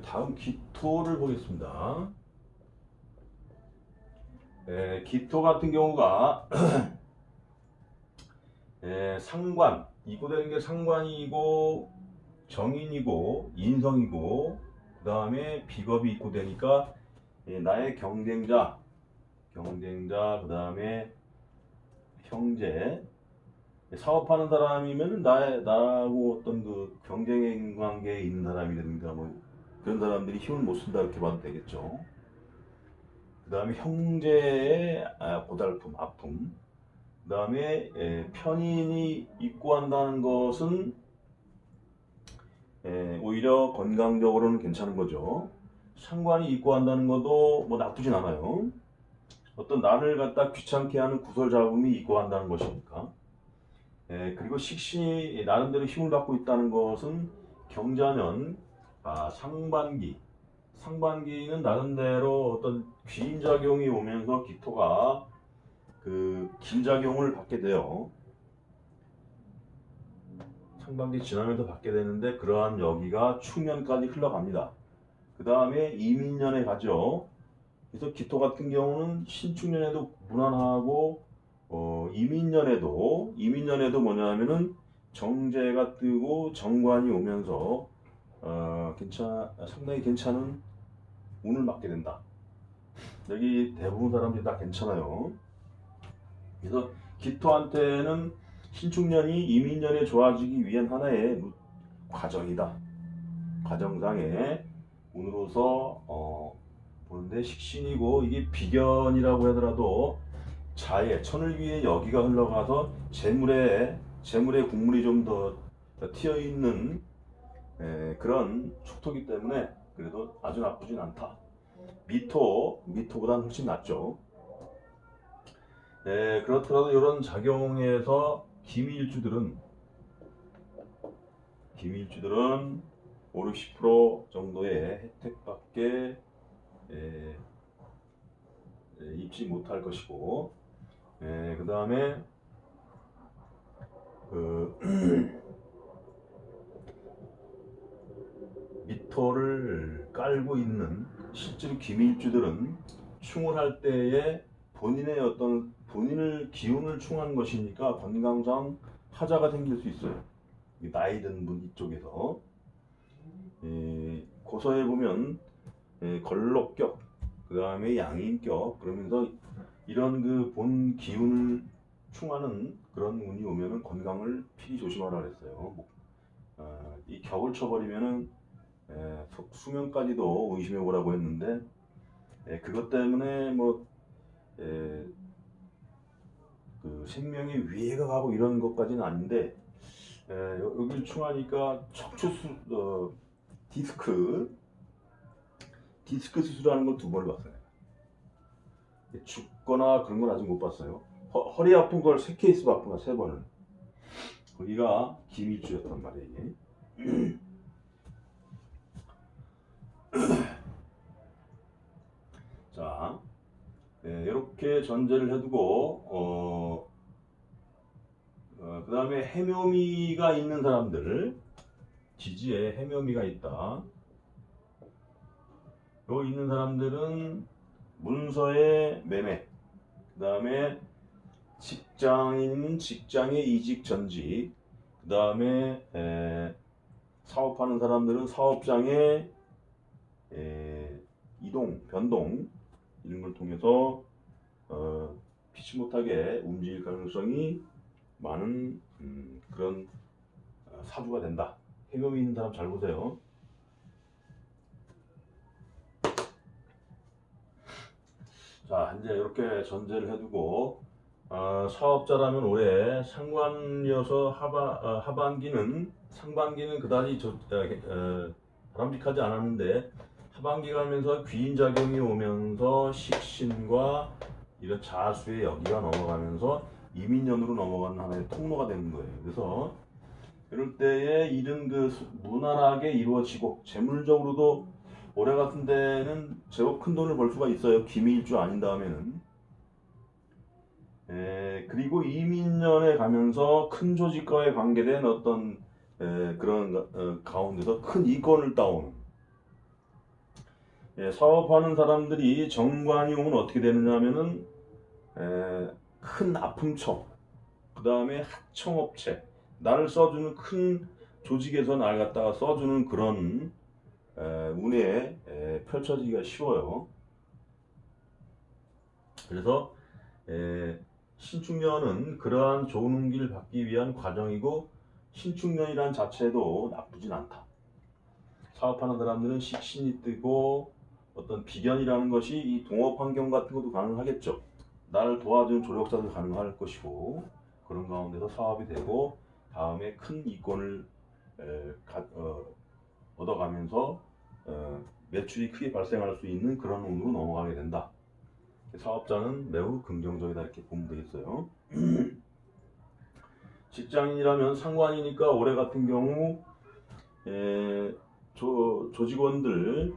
다음 기토를 보겠습니다. 기토 같은 경우가 상관, 이고되는 게 상관이고 정인이고 인성이고 그 다음에 비겁이 있고 되니까 나의 경쟁자, 그 다음에 형제, 사업하는 사람이면 나하고 어떤 그 경쟁 관계에 있는 사람이라든가 뭐 그런 사람들이 힘을 못 쓴다 이렇게 봐도 되겠죠. 그 다음에 형제의 고달픔, 아픔. 그 다음에 편인이 있고 한다는 것은 오히려 건강적으로는 괜찮은 거죠. 상관이 있고 한다는 것도 뭐 나쁘진 않아요. 어떤 나를 갖다 귀찮게 하는 구설 잡음이 있고 한다는 것이니까. 그리고 식신이 나름대로 힘을 받고 있다는 것은 경자년, 상반기. 상반기는 나름대로 어떤 귀인작용이 오면서 기토가 그 길작용을 받게 돼요. 상반기 지나면서 받게 되는데 그러한 여기가 충년까지 흘러갑니다. 그 다음에 이민년에 가죠. 그래서 기토 같은 경우는 신축년에도 무난하고 이민년에도 뭐냐면은 정제가 뜨고 정관이 오면서 상당히 괜찮은 운을 맞게 된다. 여기 대부분 사람들이 다 괜찮아요. 그래서 기토한테는 신축년이 이민년에 좋아지기 위한 하나의 과정이다. 과정상의 운으로서 보는데 식신이고 이게 비견이라고 하더라도 자의 천을귀의 여기가 흘러가서 재물에 국물이 좀 더 튀어 있는 그런 축토기 때문에 그래도 아주 나쁘진 않다. 미토보다는 훨씬 낫죠. 그렇더라도 이런 작용에서 기미일주들은 5, 60% 정도의 혜택밖에 입지 못할 것이고, 그 다음에 미토를 깔고 있는 실제로 기미일주들은 충을 할 때에 본인을 기운을 충한 것이니까 건강상 하자가 생길 수 있어요. 나이 든 분 이쪽에서 고서에 보면 걸록격, 그 다음에 양인격 그러면서 이런 그 본 기운을 충하는 그런 운이 오면은 건강을 필히 조심하라 그랬어요. 이 격을 쳐버리면은 수명까지도 의심해 보라고 했는데 그것 때문에 뭐 그 생명의 위해가 가고 이런 것까지는 아닌데 여기를 충하니까 디스크 수술하는 걸 2번을 봤어요. 죽거나 그런 건 아직 못 봤어요. 허리 아픈 걸 3케이스 봤구나, 3번을. 거기가 기밀주였단 말이에요. 이게. 자, 이렇게 전제를 해두고 그 다음에 해묘미가 있는 사람들, 지지에 해묘미가 있다. 여기 있는 사람들은 문서의 매매, 그 다음에 직장의 이직 전직, 그 다음에 사업하는 사람들은 사업장의 이동, 변동 이런 걸 통해서 피치 못하게 움직일 가능성이 많은 그런 사주가 된다. 해묘미 있는 사람 잘 보세요. 자, 이제 이렇게 전제를 해두고 사업자라면 올해 상관이어서 상반기는 그다지 바람직하지 않았는데 하반기 가면서 귀인작용이 오면서 식신과 이런 자수의 여기가 넘어가면서 이민년으로 넘어가는 하나의 통로가 되는 거예요. 그래서 이럴 때에 일은 무난하게 이루어지고 재물적으로도 올해 같은 데는 제법 큰 돈을 벌 수가 있어요. 기미일주 아닌 다음에는. 그리고 이민년에 가면서 큰 조직과의 관계된 어떤 그런 가운데서 큰 이권을 따오는 사업하는 사람들이 정관이 오면 어떻게 되느냐 하면은 큰 아픔청, 그 다음에 하청업체, 나를 써주는 큰 조직에서 날 갖다가 써주는 그런 운에 펼쳐지기가 쉬워요. 그래서 신축년은 그러한 좋은 운기를 받기 위한 과정이고, 신축년이란 자체도 나쁘진 않다. 사업하는 사람들은 식신이 뜨고 어떤 비견이라는 것이 이 동업 환경 같은 것도 가능하겠죠. 나를 도와주는 조력자도 가능할 것이고, 그런 가운데서 사업이 되고 다음에 큰 이권을 얻어가면서 매출이 크게 발생할 수 있는 그런 운으로 넘어가게 된다. 사업자는 매우 긍정적이다 이렇게 보면 되겠어요. 직장인이라면 상관이니까 올해 같은 경우 조직원들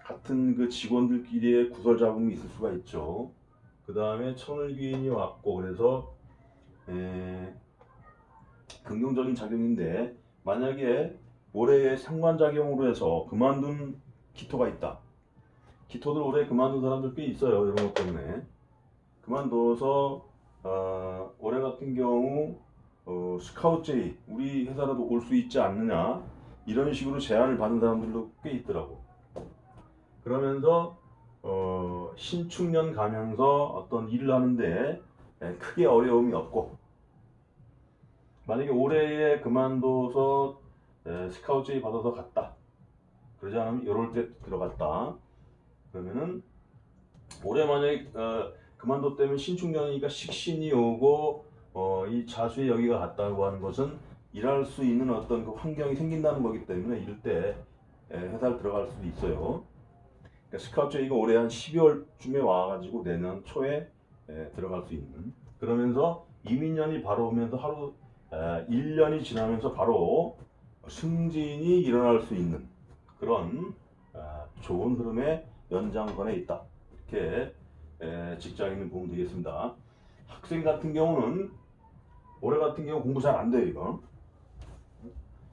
같은 그 직원들끼리의 구설 잡음이 있을 수가 있죠. 그 다음에 천을귀인이 왔고, 그래서 긍정적인 작용인데, 만약에 올해의 상관작용으로 해서 그만둔 기토가 있다. 기토들 올해 그만둔 사람들 꽤 있어요. 이런 것 때문에 그만둬서 올해 같은 경우 스카우트제이 우리 회사라도 올 수 있지 않느냐 이런 식으로 제안을 받은 사람들도 꽤 있더라고. 그러면서 신축년 가면서 어떤 일을 하는데 크게 어려움이 없고, 만약에 올해에 그만둬서 스카우트제이 받아서 갔다, 그러지 않으면 이럴 때 들어갔다, 그러면은 올해 만약에 그만뒀다면 신축년이니까 식신이 오고 이 자수의 여기가 갔다고 하는 것은 일할 수 있는 어떤 그 환경이 생긴다는 거기 때문에 이럴 때 회사를 들어갈 수도 있어요. 그러니까 스카우트제이가 올해 한 12월쯤에 와가지고 내년 초에 들어갈 수 있는, 그러면서 이민년이 바로 오면서 하루 1년이 지나면서 바로 승진이 일어날 수 있는 그런 좋은 흐름의 연장선에 있다. 이렇게 직장인을 보면 되겠습니다. 학생 같은 경우는 올해 같은 경우 공부 잘 안 돼요. 이거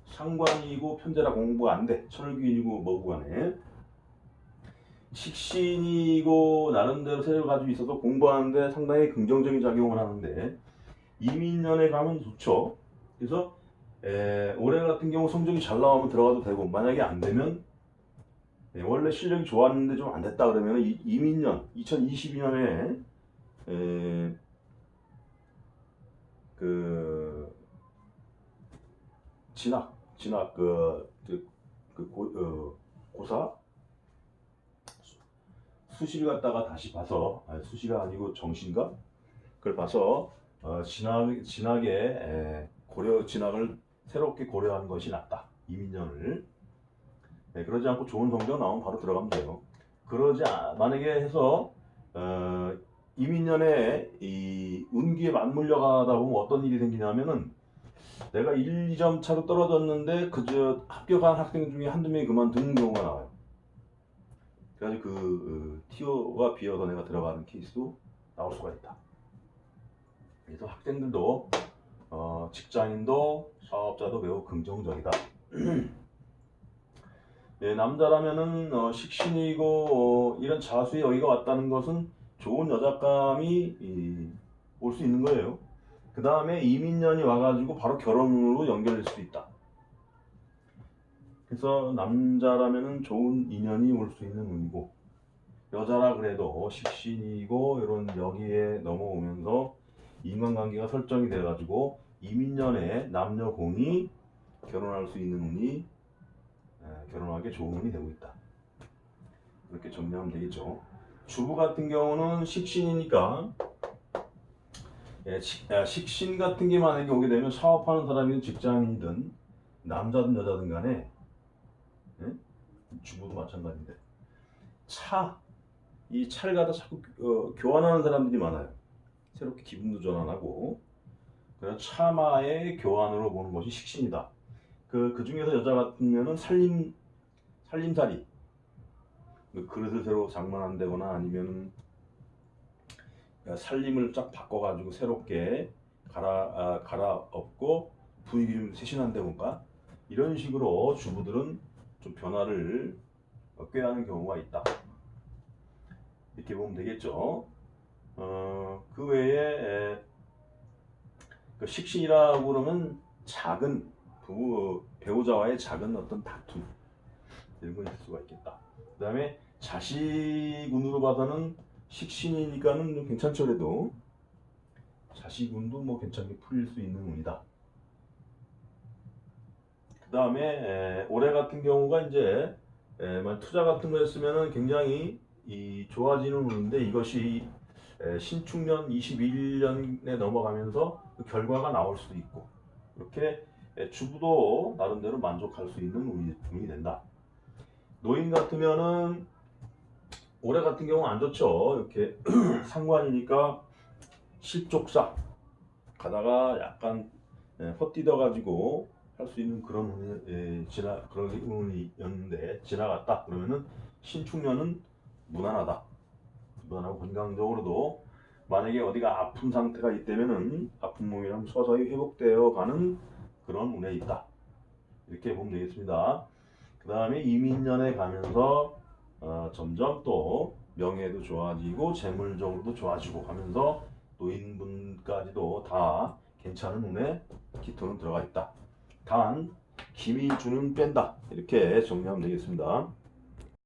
상관이고 편제라 공부가 안 돼. 천을귀인이고 뭐고 간에 식신이고 나름대로 세력을 가지고 있어서 공부하는데 상당히 긍정적인 작용을 하는데, 이민년에 가면 좋죠. 그래서 올해 같은 경우 성적이 잘 나오면 들어가도 되고, 만약에 안 되면 원래 실력이 좋았는데 좀 안 됐다 그러면 이민년 2022년에 그 진학 고사 수시를 갖다가 다시 봐서, 수시가 아니고 정시인가 그걸 봐서 진학에 진학을 새롭게 고려하는 것이 낫다. 이민년을 그러지 않고 좋은 성적 나오면 바로 들어가면 돼요. 만약에 해서 이민년에 이 운기에 맞물려 가다 보면 어떤 일이 생기냐면은, 내가 1, 2점 차로 떨어졌는데 그저 합격한 학생 중에 한두 명이 그만두는 경우가 나와요. 그래가지고 티오가 비어서 내가 들어가는 케이스도 나올 수가 있다. 그래서 학생들도 직장인도 사업자도 매우 긍정적이다. 남자라면은 식신이고 이런 자수의 여기가 왔다는 것은 좋은 여자감이 올 수 있는 거예요. 그 다음에 이민년이 와가지고 바로 결혼으로 연결될 수 있다. 그래서 남자라면은 좋은 인연이 올 수 있는 운이고, 여자라 그래도 식신이고 이런 여기에 넘어오면서 인간관계가 설정이 돼가지고 이민년에 남녀 공이 결혼할 수 있는 운이 결혼하기 좋은 운이 되고 있다. 이렇게 정리하면 되겠죠. 주부 같은 경우는 식신이니까 식신 같은 게 만약에 오게 되면 사업하는 사람이든 직장인이든 남자든 여자든 간에 주부도 마찬가지인데 이 차를 갖다 자꾸 교환하는 사람들이 많아요. 새롭게 기분도 전환하고, 그래서 차마의 교환으로 보는 것이 식신이다. 그 중에서 여자 같으면은 살림살이 그릇을 새로 장만한다거나 아니면 살림을 쫙 바꿔가지고 새롭게 갈아엎고 분위기를 쇄신한다던가 이런 식으로 주부들은 좀 변화를 꾀하는 경우가 있다. 이렇게 보면 되겠죠. 그 외에 그 식신이라고 그러면 작은 배우자와의 작은 어떤 다툼 이런 거 있을 수가 있겠다. 그 다음에 자식운으로 봐서는 식신이니까는 좀 괜찮죠. 그래도 자식운도 뭐 괜찮게 풀릴 수 있는 운이다. 그 다음에 올해 같은 경우가 이제 투자 같은 거 했으면은 굉장히 좋아지는 운인데 이것이 신축년 21년에 넘어가면서 그 결과가 나올 수도 있고 이렇게 주부도 나름대로 만족할 수 있는 운이 된다. 노인 같으면은 올해 같은 경우 안 좋죠. 이렇게 상관이니까 실족사 가다가 약간 헛디뎌 가지고 할 수 있는 그런 운이 그런 운이었는데 지나갔다. 그러면은 신축년은 무난하다. 무난하고 건강적으로도 만약에 어디가 아픈 상태가 있다면은 아픈 몸이랑 서서히 회복되어 가는 그런 운에 있다. 이렇게 보면 되겠습니다. 그 다음에 이민년에 가면서 점점 또 명예도 좋아지고 재물적으로도 좋아지고 하면서 노인분까지도 다 괜찮은 운에 기토는 들어가 있다. 단 기미주는 뺀다. 이렇게 정리하면 되겠습니다.